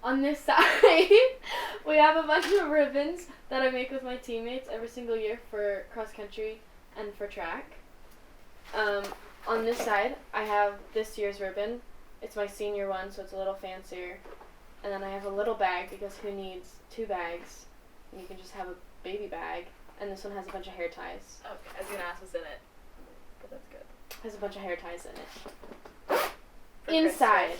On this side, we have a bunch of ribbons that I make with my teammates every single year for cross country and for track. On this side, I have this year's ribbon. It's my senior one, so it's a little fancier. And then I have a little bag because who needs 2 bags? And you can just have a baby bag. And this one has a bunch of hair ties. Okay, I was gonna ask what's in it, but that's good. Has a bunch of hair ties in it. For Inside.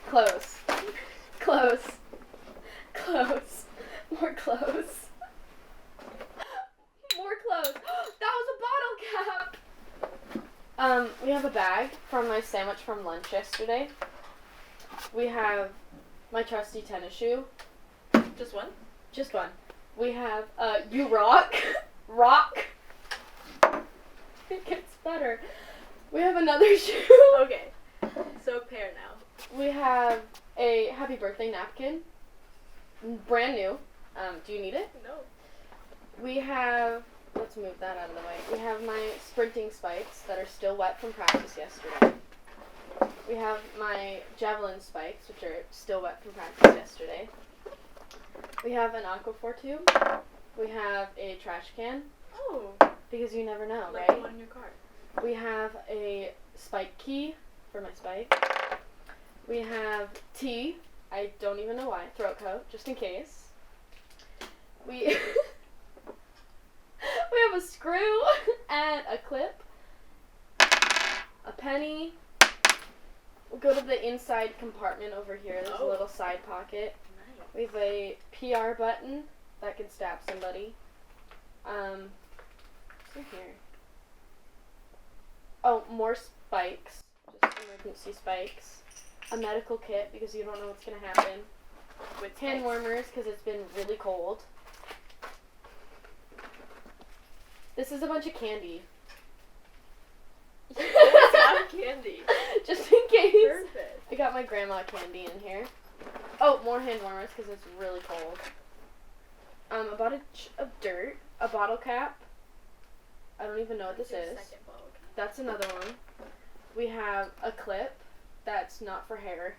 Close. Close. Close. More clothes. More clothes. That was a bottle cap! We have a bag from my sandwich from lunch yesterday. We have my trusty tennis shoe. Just one? Just one. We have, you rock. Rock. It gets better. We have another shoe. Okay. So pair now. We have a happy birthday napkin. Brand new. Do you need it? No. We have, let's move that out of the way. We have my sprinting spikes that are still wet from practice yesterday. We have my javelin spikes, which are still wet from practice yesterday. We have an Aquaphor tube. We have a trash can. Oh. Because you never know, Like right? the one in your car. We have a spike key for my spike. We have tea. I don't even know why. Throat coat, just in case. We we have a screw and a clip. A penny. We'll go to the inside compartment over here. There's a little side pocket. Nice. We have a PR button that can stab somebody. What's in here? Oh, more spikes. Just emergency spikes. A medical kit because you don't know what's going to happen. With Hand warmers because it's been really cold. This is a bunch of candy. You always have candy. Just in case. Perfect. I got my grandma candy in here. Oh, more hand warmers because it's really cold. A bunch of dirt. A bottle cap. I don't even know what this is. Second bottle cap. That's another one. We have a clip. That's not for hair.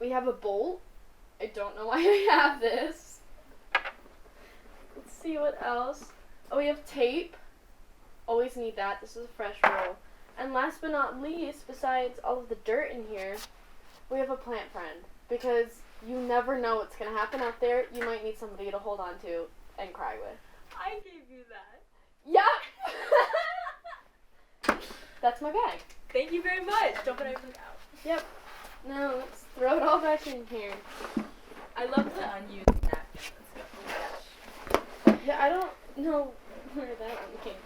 We have a bolt. I don't know why I have this. Let's see what else. Oh, we have tape. Always need that. This is a fresh roll. And last but not least, besides all of the dirt in here, we have a plant friend. Because you never know what's going to happen out there. You might need somebody to hold on to and cry with. I gave you that. Yeah! That's my bag. Thank you very much. Don't put everything out. Yep. Now let's throw it all back in here. I love the unused napkin. Let's go. Oh my gosh. Yeah, I don't know where that one came